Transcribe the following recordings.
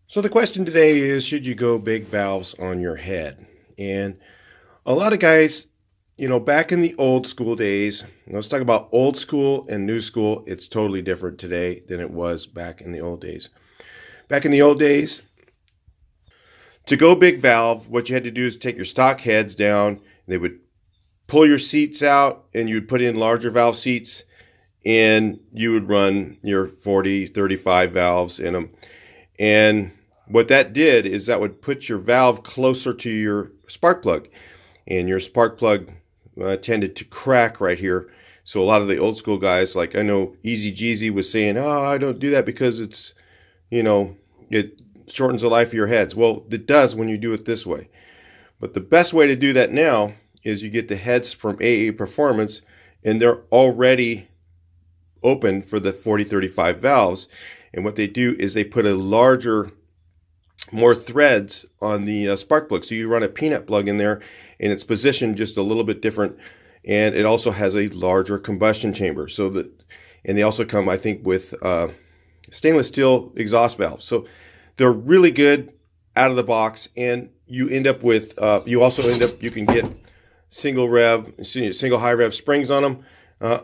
So the question today is, should you go big valves on your head? And a lot of guys, back in the old school days, let's talk about old school and new school. It's totally different today than it was back in the old days. Back in the old days, to go big valve, what you had to do is take your stock heads down. They would pull your seats out and you'd put in larger valve seats and you would run your 40, 35 valves in them. And what that did is that would put your valve closer to your spark plug, and your spark plug tended to crack right here. So a lot of the old school guys, like I know Easy Jeezy was saying, "Oh, I don't do that because it shortens the life of your heads." Well, it does when you do it this way. But the best way to do that now is you get the heads from AA Performance, and they're already open for the 40-35 valves. And what they do is they put a larger, more threads on the spark plug. So you run a peanut plug in there and it's positioned just a little bit different. And it also has a larger combustion chamber. And they also come, I think, with stainless steel exhaust valves. So they're really good out of the box. And you end up with, you can get single high rev springs on them,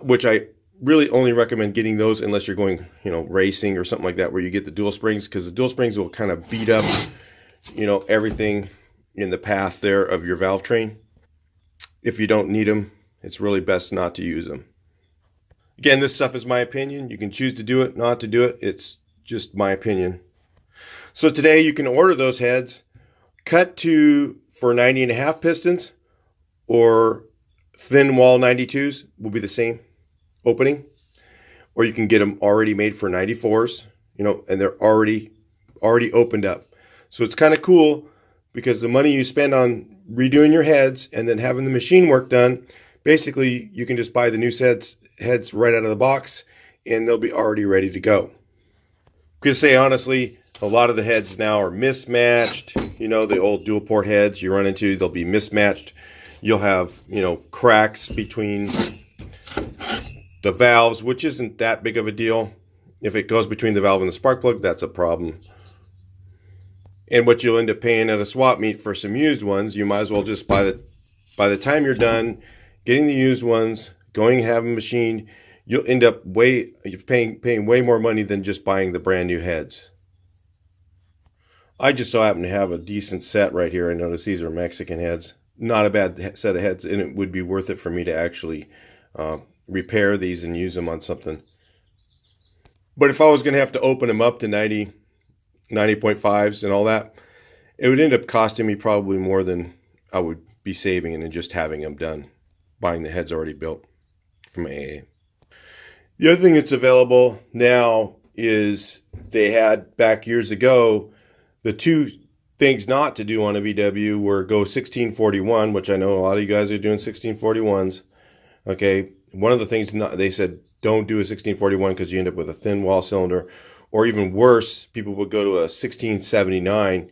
which I really only recommend getting those unless you're going, racing or something like that, where you get the dual springs, because the dual springs will kind of beat up, everything in the path there of your valve train. If you don't need them, it's really best not to use them. Again, this stuff is my opinion. You can choose to do it, not to do it. It's just my opinion. So today you can order those heads, cut to for 90.5 pistons, or thin wall 92s will be the same opening, or you can get them already made for 94s, and they're already opened up. So it's kind of cool because the money you spend on redoing your heads and then having the machine work done, basically you can just buy the new heads right out of the box and they'll be already ready to go. Because say honestly, a lot of the heads now are mismatched. The old dual port heads you run into, they'll be mismatched. You'll have, cracks between the valves, which isn't that big of a deal. If it goes between the valve and the spark plug, that's a problem. And what you'll end up paying at a swap meet for some used ones, you might as well just by the time you're done getting the used ones, going and have them machined, you'll end up paying way more money than just buying the brand new heads. I just so happen to have a decent set right here. I notice these are Mexican heads. Not a bad set of heads, and it would be worth it for me to actually repair these and use them on something. But if I was going to have to open them up to 90.5s and all that, it would end up costing me probably more than I would be saving and just having them done, buying the heads already built from AA. The other thing that's available now is they had back years ago, the two things not to do on a VW were go 1641, which I know a lot of you guys are doing 1641s. Okay, one of the things they said, don't do a 1641 because you end up with a thin wall cylinder, or even worse, people would go to a 1679,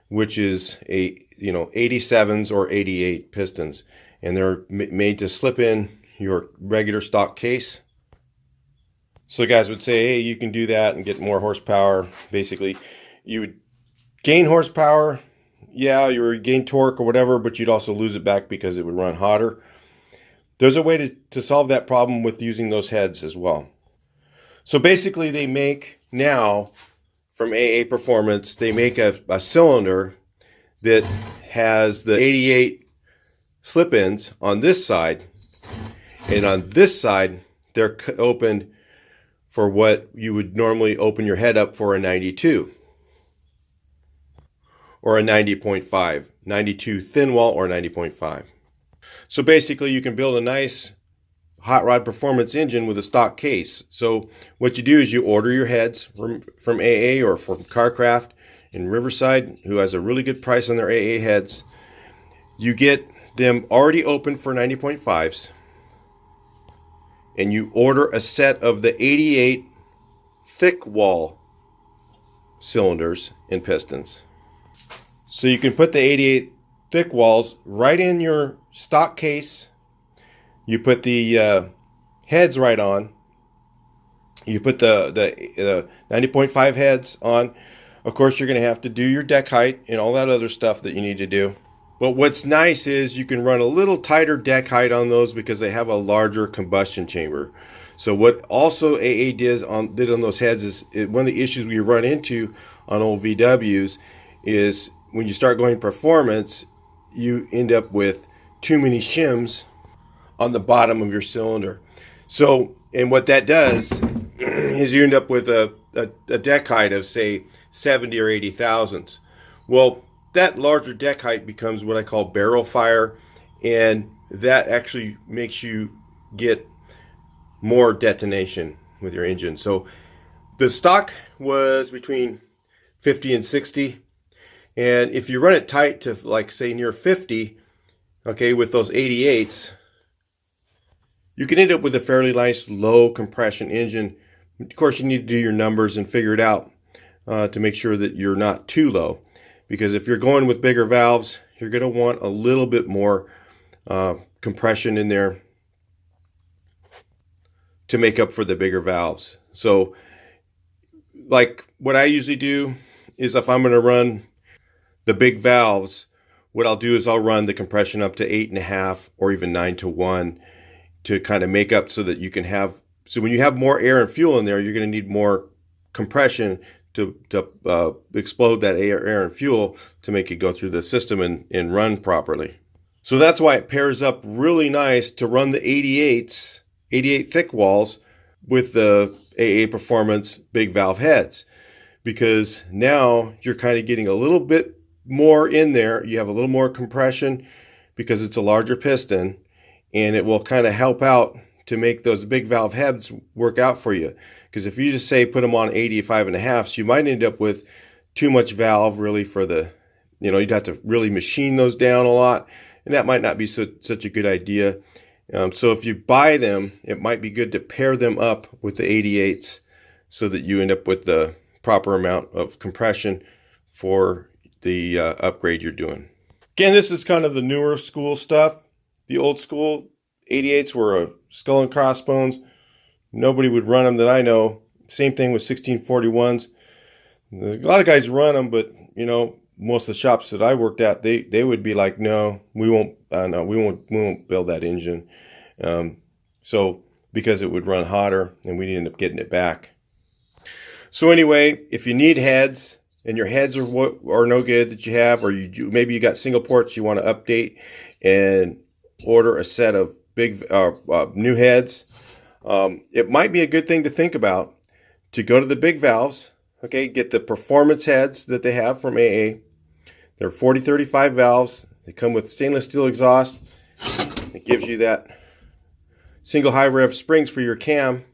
which is a 87s or 88 pistons, and they're made to slip in your regular stock case. So guys would say, hey, you can do that and get more horsepower. Basically, you would gain horsepower, yeah, you would gain torque or whatever, but you'd also lose it back because it would run hotter. There's a way to solve that problem with using those heads as well. So basically they make now, from AA Performance, they make a cylinder that has the 88 slip-ins on this side, and on this side they're opened for what you would normally open your head up for a 92 or a 90.5, 92 thin wall or 90.5. So basically you can build a nice hot rod performance engine with a stock case. So what you do is you order your heads from AA or from CarCraft in Riverside, who has a really good price on their AA heads. You get them already open for 90.5s, and you order a set of the 88 thick wall cylinders and pistons. So you can put the 88 thick walls right in your stock case. You put the heads right on. You put the 90.5 heads on. Of course, you're going to have to do your deck height and all that other stuff that you need to do. But what's nice is you can run a little tighter deck height on those because they have a larger combustion chamber. So what also AA did on those heads is one of the issues we run into on old VWs is when you start going performance, you end up with too many shims on the bottom of your cylinder. So, and what that does is you end up with a deck height of say 70 or 80 thousandths. Well, that larger deck height becomes what I call barrel fire, and that actually makes you get more detonation with your engine. So the stock was between 50 and 60, and if you run it tight to like say near 50, okay, with those 88s, you can end up with a fairly nice low compression engine. Of course, you need to do your numbers and figure it out to make sure that you're not too low, because if you're going with bigger valves, you're going to want a little bit more compression in there to make up for the bigger valves. So like what I usually do is if I'm going to run the big valves, what I'll do is I'll run the compression up to 8.5 or even 9-to-1 to kind of make up so that you can have, so when you have more air and fuel in there, you're going to need more compression to explode that air and fuel to make it go through the system and run properly. So that's why it pairs up really nice to run the 88 thick walls with the AA Performance big valve heads, because now you're kind of getting a little bit more in there. You have a little more compression because it's a larger piston, and it will kind of help out to make those big valve heads work out for you. Because if you just say put them on 85.5, you might end up with too much valve really for the, you'd have to really machine those down a lot, and that might not be such a good idea. So if you buy them, it might be good to pair them up with the 88s so that you end up with the proper amount of compression for the upgrade you're doing. Again, this is kind of the newer school stuff. The old school 88s were a skull and crossbones. Nobody would run them that I know. Same thing with 1641s. A lot of guys run them, but most of the shops that I worked at, they would be like, no, we won't build that engine. So because it would run hotter and we'd end up getting it back. So anyway, if you need heads and your heads are no good that you have, or maybe you got single ports you want to update and order a set of big new heads, it might be a good thing to think about to go to the big valves. Okay, get the performance heads that they have from AA. They're 4035 valves. They come with stainless steel exhaust. It gives you that single high rev springs for your cam.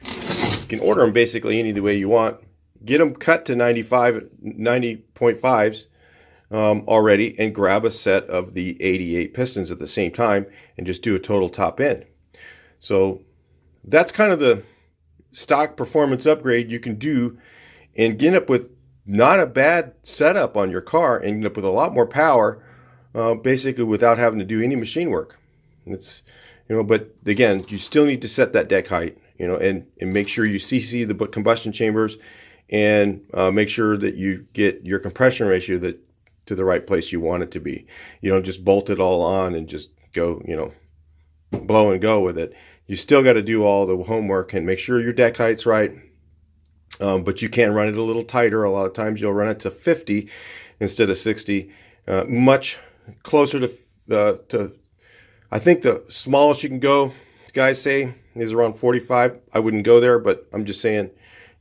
You can order them basically any way you want. Get them cut to 90.5s already, and grab a set of the 88 pistons at the same time and just do a total top end. So that's kind of the stock performance upgrade you can do and get up with not a bad setup on your car and end up with a lot more power, basically without having to do any machine work. It's, but again, you still need to set that deck height, and make sure you CC the combustion chambers, and make sure that you get your compression ratio to the right place you want it to be. You don't just bolt it all on and just go, blow and go with it. You still got to do all the homework and make sure your deck height's right. But you can run it a little tighter. A lot of times you'll run it to 50 instead of 60. Much closer to I think the smallest you can go, guys say, is around 45. I wouldn't go there, but I'm just saying,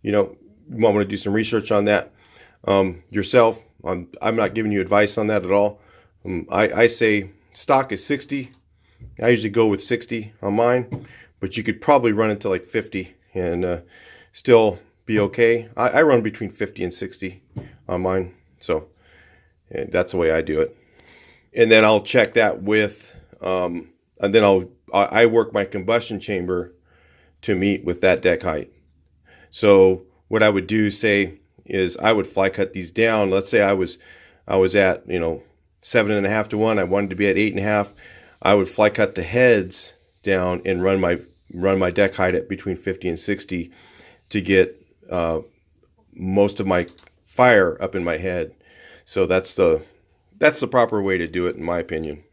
you might want to do some research on that yourself. I'm not giving you advice on that at all. I say stock is 60. I usually go with 60 on mine, but you could probably run it to like 50 and still be okay. I run between 50 and 60 on mine, so that's the way I do it. And then I'll check that with, and then I work my combustion chamber to meet with that deck height. So what I would do, say, is I would fly cut these down. Let's say I was at 7.5 to 1. I wanted to be at 8.5. I would fly cut the heads down and run my deck height at between 50 and 60 to get most of my fire up in my head. So that's the proper way to do it, in my opinion.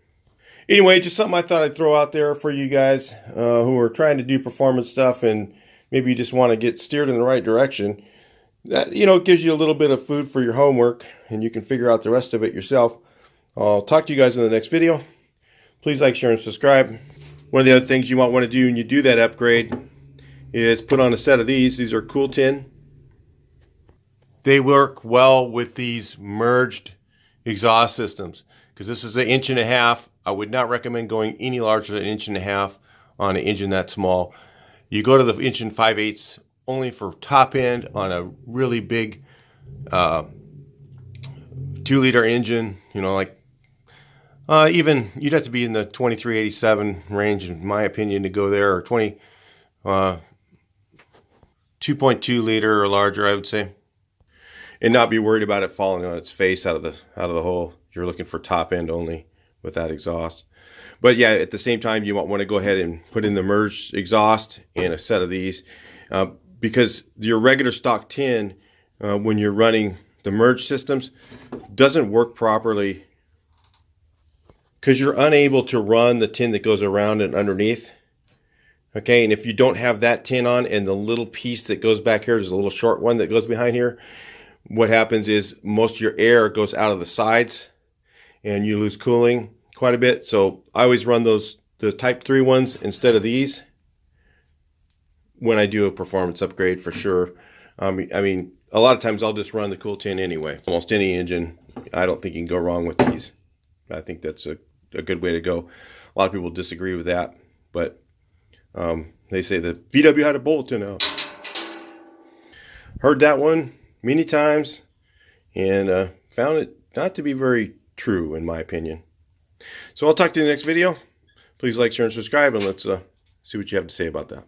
Anyway, just something I thought I'd throw out there for you guys who are trying to do performance stuff, and maybe you just want to get steered in the right direction. That, you know, gives you a little bit of food for your homework, and you can figure out the rest of it yourself. I'll talk to you guys in the next video. Please like, share, and subscribe. One of the other things you might want to do when you do that upgrade is put on a set of these. These are Cool Tin. They work well with these merged exhaust systems because this is 1.5 inches. I would not recommend going any larger than 1.5 inches on an engine that small. You go to the 1 5/8 only for top end on a really big 2-liter engine. You know, like even you'd have to be in the 2387 range, in my opinion, to go there, or 2.2 liter or larger, I would say, and not be worried about it falling on its face out of the hole. You're looking for top end only with that exhaust. But yeah, at the same time, you might want to go ahead and put in the merged exhaust and a set of these, because your regular stock tin, when you're running the merged systems, doesn't work properly because you're unable to run the tin that goes around and underneath. Okay, and if you don't have that tin on and the little piece that goes back here, there's a little short one that goes behind here, what happens is most of your air goes out of the sides and you lose cooling quite a bit. So I always run the Type 3 ones instead of these when I do a performance upgrade, for sure. I mean, a lot of times I'll just run the Cool Tin anyway. Almost any engine, I don't think you can go wrong with these. I think that's a good way to go. A lot of people disagree with that, but they say that VW had a bulletin out. Heard that one many times and found it not to be very true, in my opinion. So I'll talk to you in the next video. Please like, share, and subscribe, and let's see what you have to say about that.